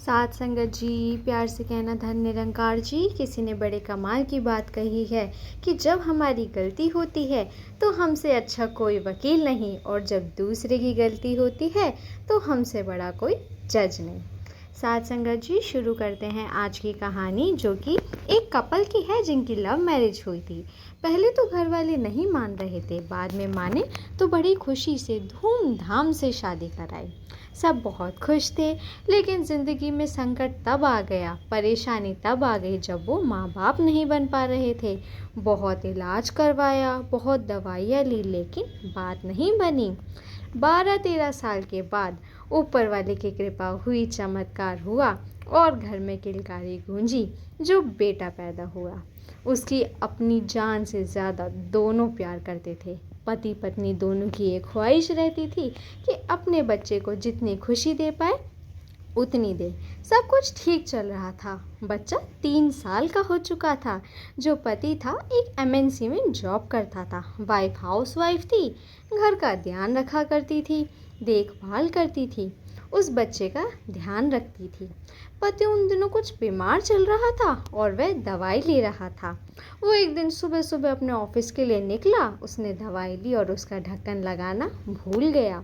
साथ संगत जी, प्यार से कहना धन निरंकार जी। किसी ने बड़े कमाल की बात कही है कि जब हमारी गलती होती है तो हमसे अच्छा कोई वकील नहीं, और जब दूसरे की गलती होती है तो हमसे बड़ा कोई जज नहीं। साथ संगत जी, शुरू करते हैं आज की कहानी, जो कि एक कपल की है जिनकी लव मैरिज हुई थी। पहले तो घर वाले नहीं मान रहे थे, बाद में माने तो बड़ी खुशी से धूमधाम से शादी कराई। सब बहुत खुश थे, लेकिन ज़िंदगी में संकट तब आ गया, परेशानी तब आ गई जब वो माँ बाप नहीं बन पा रहे थे। बहुत इलाज करवाया, बहुत दवाइयाँ ली, लेकिन बात नहीं बनी। 12-13 साल के बाद ऊपर वाले की कृपा हुई, चमत्कार हुआ और घर में किलकारी गूंजी। जो बेटा पैदा हुआ, उसकी अपनी जान से ज़्यादा दोनों प्यार करते थे। पति पत्नी दोनों की एक ख्वाहिश रहती थी कि अपने बच्चे को जितनी खुशी दे पाए उतनी दे। सब कुछ ठीक चल रहा था। बच्चा 3 साल का हो चुका था। जो पति था एक एमएनसी में जॉब करता था, वाइफ हाउसवाइफ थी, घर का ध्यान रखा करती थी, देखभाल करती थी, उस बच्चे का ध्यान रखती थी। पति उन दिनों कुछ बीमार चल रहा था और वह दवाई ले रहा था। वो एक दिन सुबह सुबह अपने ऑफिस के लिए निकला। उसने दवाई ली और उसका ढक्कन लगाना भूल गया,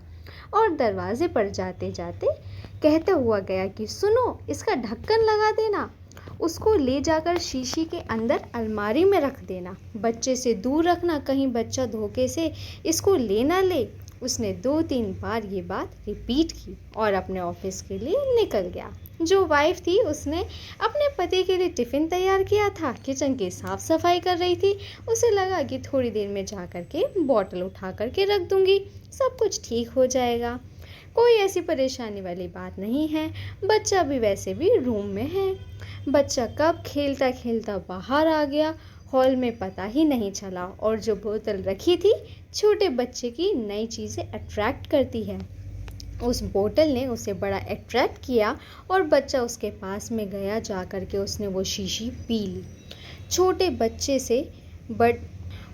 और दरवाजे पर जाते जाते कहता हुआ गया कि सुनो, इसका ढक्कन लगा देना, उसको ले जाकर शीशी के अंदर अलमारी में रख देना, बच्चे से दूर रखना, कहीं बच्चा धोखे से इसको ले ना ले। उसने 2-3 बार ये बात रिपीट की और अपने ऑफिस के लिए निकल गया। जो वाइफ थी उसने अपने पति के लिए टिफ़िन तैयार किया था, किचन की साफ सफाई कर रही थी। उसे लगा कि थोड़ी देर में जा कर के बॉटल उठा कर के रख दूंगी, सब कुछ ठीक हो जाएगा, कोई ऐसी परेशानी वाली बात नहीं है। बच्चा भी वैसे भी रूम में है। बच्चा कब खेलता खेलता बाहर आ गया, हॉल में पता ही नहीं चला। और जो बोतल रखी थी, छोटे बच्चे की नई चीज़ें अट्रैक्ट करती है, उस बोतल ने उसे बड़ा अट्रैक्ट किया और बच्चा उसके पास में गया। जा कर के उसने वो शीशी पी ली। छोटे बच्चे से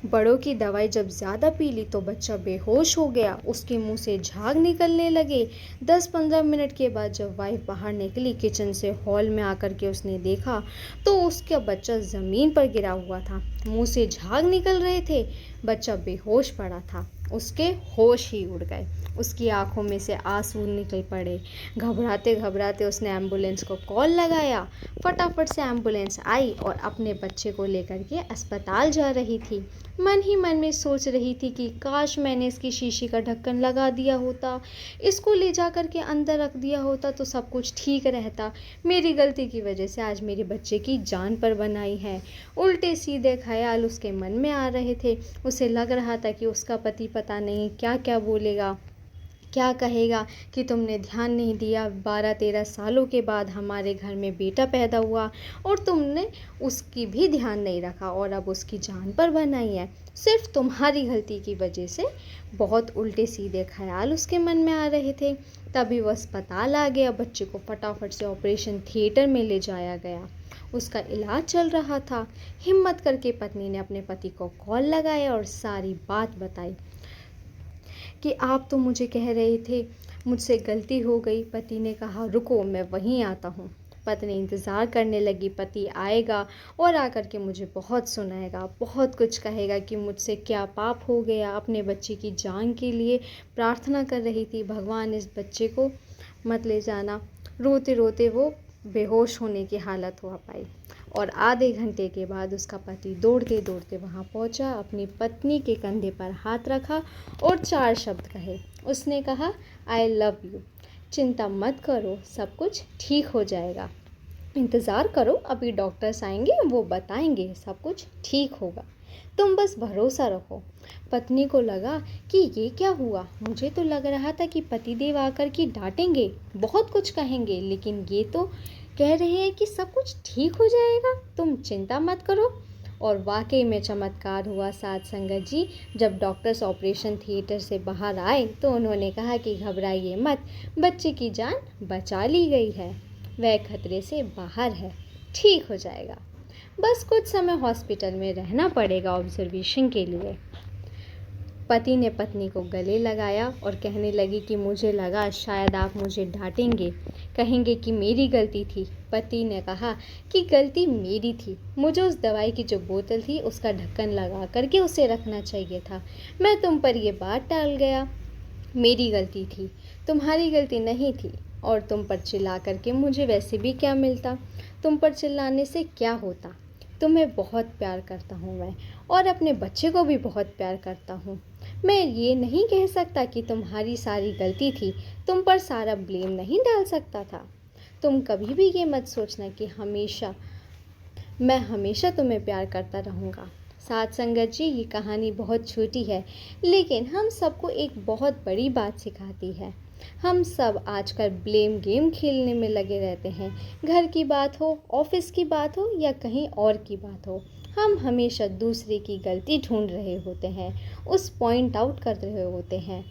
बड़ों की दवाई जब ज़्यादा पी ली तो बच्चा बेहोश हो गया, उसके मुंह से झाग निकलने लगे। 10-15 मिनट के बाद जब वाइफ बाहर निकली किचन से, हॉल में आकर के उसने देखा तो उसका बच्चा ज़मीन पर गिरा हुआ था, मुंह से झाग निकल रहे थे, बच्चा बेहोश पड़ा था। उसके होश ही उड़ गए, उसकी आंखों में से आंसू निकल पड़े। घबराते घबराते उसने एम्बुलेंस को कॉल लगाया। फटाफट से एम्बुलेंस आई और अपने बच्चे को लेकर के अस्पताल जा रही थी। मन ही मन में सोच रही थी कि काश मैंने इसकी शीशी का ढक्कन लगा दिया होता, इसको ले जा कर के अंदर रख दिया होता तो सब कुछ ठीक रहता। मेरी गलती की वजह से आज मेरे बच्चे की जान पर बनाई है। उल्टे सीधे ख्याल उसके मन में आ रहे थे। उसे लग रहा था कि उसका पति पता नहीं क्या क्या बोलेगा, क्या कहेगा कि तुमने ध्यान नहीं दिया, 12-13 सालों के बाद हमारे घर में बेटा पैदा हुआ और तुमने उसकी भी ध्यान नहीं रखा और अब उसकी जान पर बनाई है, सिर्फ तुम्हारी गलती की वजह से। बहुत उल्टे सीधे ख्याल उसके मन में आ रहे थे। तभी वो अस्पताल आ गया। बच्चे को फटाफट से ऑपरेशन थिएटर में ले जाया गया। उसका इलाज चल रहा था। हिम्मत करके पत्नी ने अपने पति को कॉल लगाया और सारी बात बताई कि आप तो मुझे कह रहे थे, मुझसे गलती हो गई। पति ने कहा रुको, मैं वहीं आता हूँ। पत्नी इंतज़ार करने लगी, पति आएगा और आकर के मुझे बहुत सुनाएगा, बहुत कुछ कहेगा कि मुझसे क्या पाप हो गया। अपने बच्चे की जान के लिए प्रार्थना कर रही थी, भगवान इस बच्चे को मत ले जाना। रोते रोते वो बेहोश होने की हालत हो पाई और आधे घंटे के बाद उसका पति दौड़ते दौड़ते वहाँ पहुँचा, अपनी पत्नी के कंधे पर हाथ रखा और 4 शब्द कहे। उसने कहा, आई लव यू, चिंता मत करो, सब कुछ ठीक हो जाएगा, इंतज़ार करो, अभी डॉक्टर्स आएंगे, वो बताएंगे, सब कुछ ठीक होगा, तुम बस भरोसा रखो। पत्नी को लगा कि ये क्या हुआ, मुझे तो लग रहा था कि पतिदेव आकर के डांटेंगे, बहुत कुछ कहेंगे, लेकिन ये तो कह रहे हैं कि सब कुछ ठीक हो जाएगा, तुम चिंता मत करो। और वाकई में चमत्कार हुआ साथ संगत जी। जब डॉक्टर्स ऑपरेशन थिएटर से बाहर आए तो उन्होंने कहा कि घबराइए मत, बच्चे की जान बचा ली गई है, वह खतरे से बाहर है, ठीक हो जाएगा, बस कुछ समय हॉस्पिटल में रहना पड़ेगा ऑब्जर्वेशन के लिए। पति ने पत्नी को गले लगाया और कहने लगी कि मुझे लगा शायद आप मुझे डांटेंगे, कहेंगे कि मेरी गलती थी। पति ने कहा कि गलती मेरी थी, मुझे उस दवाई की जो बोतल थी उसका ढक्कन लगा करके उसे रखना चाहिए था। मैं तुम पर ये बात टाल गया, मेरी गलती थी, तुम्हारी गलती नहीं थी। और तुम पर चिल्ला करके मुझे वैसे भी क्या मिलता, तुम पर चिल्लाने से क्या होता। तुम्हें बहुत प्यार करता हूँ मैं, और अपने बच्चे को भी बहुत प्यार करता हूँ। मैं ये नहीं कह सकता कि तुम्हारी सारी गलती थी, तुम पर सारा ब्लेम नहीं डाल सकता था। तुम कभी भी ये मत सोचना कि मैं हमेशा तुम्हें प्यार करता रहूँगा। साथ संगत जी, ये कहानी बहुत छोटी है, लेकिन हम सबको एक बहुत बड़ी बात सिखाती है। हम सब आजकल ब्लेम गेम खेलने में लगे रहते हैं। घर की बात हो, ऑफिस की बात हो या कहीं और की बात हो, हम हमेशा दूसरे की गलती ढूंढ रहे होते हैं, उस पॉइंट आउट कर रहे होते हैं।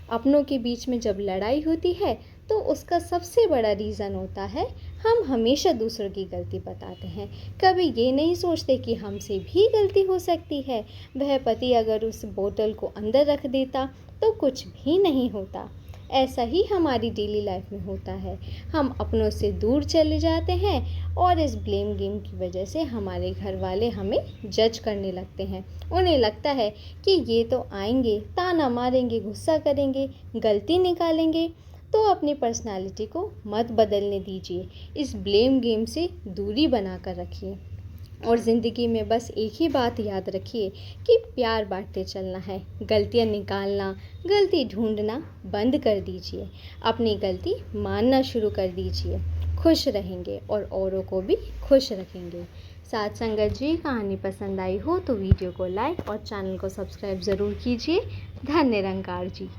अपनों के बीच में जब लड़ाई होती है तो उसका सबसे बड़ा रीज़न होता है हम हमेशा दूसरों की गलती बताते हैं। कभी ये नहीं सोचते कि हमसे भी गलती हो सकती है। वह पति अगर उस बोतल को अंदर रख देता तो कुछ भी नहीं होता। ऐसा ही हमारी डेली लाइफ में होता है। हम अपनों से दूर चले जाते हैं और इस ब्लेम गेम की वजह से हमारे घर वाले हमें जज करने लगते हैं। उन्हें लगता है कि ये तो आएंगे, ताना मारेंगे, गुस्सा करेंगे, गलती निकालेंगे। तो अपनी पर्सनालिटी को मत बदलने दीजिए, इस ब्लेम गेम से दूरी बना कर रखिए। और ज़िंदगी में बस एक ही बात याद रखिए कि प्यार बांटते चलना है। गलतियाँ निकालना, गलती ढूंढना बंद कर दीजिए। अपनी गलती मानना शुरू कर दीजिए। खुश रहेंगे और औरों को भी खुश रखेंगे। साथ संगत जी, कहानी पसंद आई हो तो वीडियो को लाइक और चैनल को सब्सक्राइब ज़रूर कीजिए। धन्य निरंकार जी।